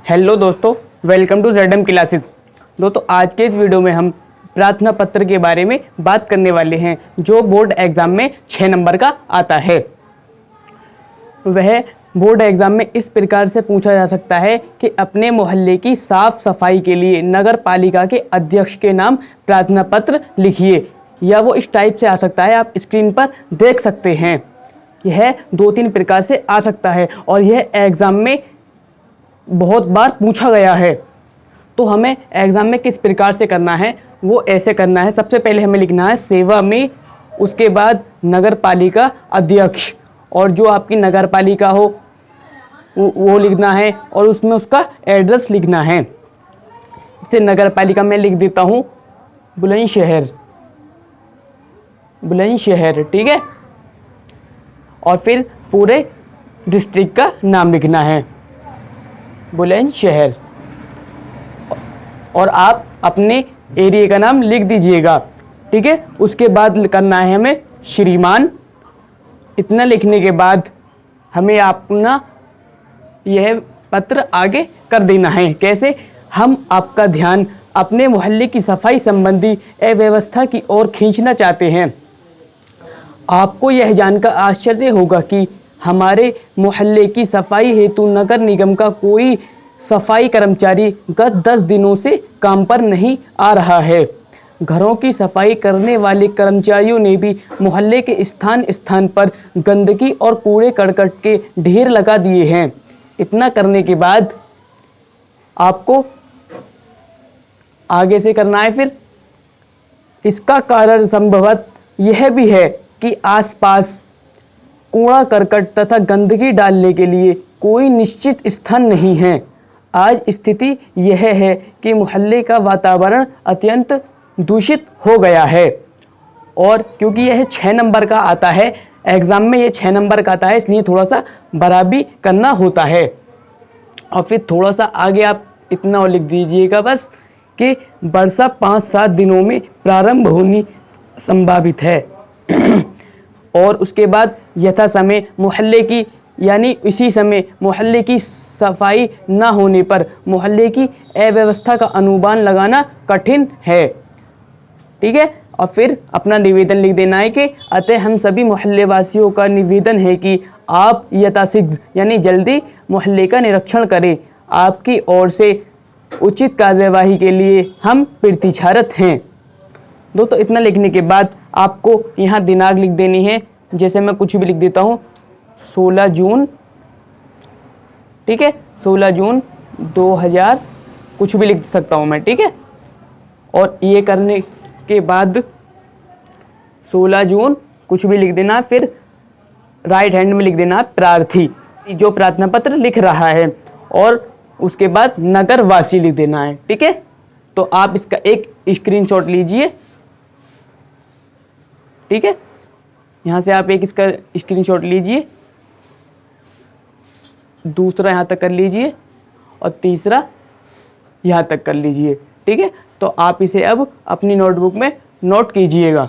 Hello दोस्तों, welcome to ZM classes. दोस्तों, आज के इस वीडियो में हम प्रार्थना पत्र के बारे में बात करने वाले हैं जो बोर्ड एग्जाम में 6 नंबर का आता है। वह बोर्ड एग्जाम में इस प्रकार से पूछा जा सकता है कि अपने मोहल्ले की साफ सफाई के लिए नगर पालिका के अध्यक्ष के नाम प्रार्थना पत्र लिखिए, या वो इस टाइप से आ सकता है। आप स्क्रीन पर देख सकते हैं। यह 2-3 प्रकार से आ सकता है और यह एग्जाम में बहुत बार पूछा गया है। तो हमें एग्जाम में किस प्रकार से करना है, वो ऐसे करना है। सबसे पहले हमें लिखना है सेवा में, उसके बाद नगर पालिका अध्यक्ष, और जो आपकी नगर पालिका हो वो लिखना है और उसमें उसका एड्रेस लिखना है। जैसे नगर पालिका में लिख देता हूँ बुलंदशहर, ठीक है। और फिर पूरे डिस्ट्रिक्ट का नाम लिखना है, बुलंदशहर, और आप अपने एरिया का नाम लिख दीजिएगा, ठीक है। उसके बाद करना है हमें श्रीमान। इतना लिखने के बाद हमें अपना यह पत्र आगे कर देना है। कैसे? हम आपका ध्यान अपने मोहल्ले की सफाई संबंधी अव्यवस्था की ओर खींचना चाहते हैं। आपको यह जानकर आश्चर्य होगा कि हमारे मोहल्ले की सफाई हेतु नगर निगम का कोई सफाई कर्मचारी गत 10 दिनों से काम पर नहीं आ रहा है। घरों की सफाई करने वाले कर्मचारियों ने भी मोहल्ले के स्थान स्थान पर गंदगी और कूड़े करकट के ढेर लगा दिए हैं। इतना करने के बाद आपको आगे से करना है। फिर इसका कारण संभवतः यह भी है कि आसपास कूड़ा करकट तथा गंदगी डालने के लिए कोई निश्चित स्थान नहीं है। आज स्थिति यह है कि मोहल्ले का वातावरण अत्यंत दूषित हो गया है। और क्योंकि यह 6 नंबर का आता है, एग्जाम में यह 6 नंबर का आता है, इसलिए थोड़ा सा बराबरी करना होता है। और फिर थोड़ा सा आगे आप इतना और लिख दीजिएगा बस कि वर्षा 5-7 दिनों में प्रारंभ होनी संभावित है। और उसके बाद यथा समय मोहल्ले की, यानी इसी समय मोहल्ले की सफाई न होने पर मोहल्ले की अव्यवस्था का अनुमान लगाना कठिन है, ठीक है। और फिर अपना निवेदन लिख देना है कि अतः हम सभी मोहल्ले वासियों का निवेदन है कि आप यथाशीघ्र यानी जल्दी मोहल्ले का निरीक्षण करें। आपकी ओर से उचित कार्यवाही के लिए हम प्रतीक्षारत हैं। दोस्तों, इतना लिखने के बाद आपको यहाँ दिनांक लिख देनी है। जैसे मैं कुछ भी लिख देता हूँ 16 जून, ठीक है, 16 जून 2000 कुछ भी लिख सकता हूँ मैं, ठीक है। और ये करने के बाद 16 जून कुछ भी लिख देना। फिर राइट हैंड में लिख देना प्रार्थी, जो प्रार्थना पत्र लिख रहा है, और उसके बाद नगर वासी लिख देना है, ठीक है। तो आप इसका एक स्क्रीनशॉट लीजिए, ठीक है। यहाँ से आप एक इसका स्क्रीनशॉट लीजिए, दूसरा यहाँ तक कर लीजिए और तीसरा यहाँ तक कर लीजिए, ठीक है। तो आप इसे अब अपनी नोटबुक में नोट कीजिएगा।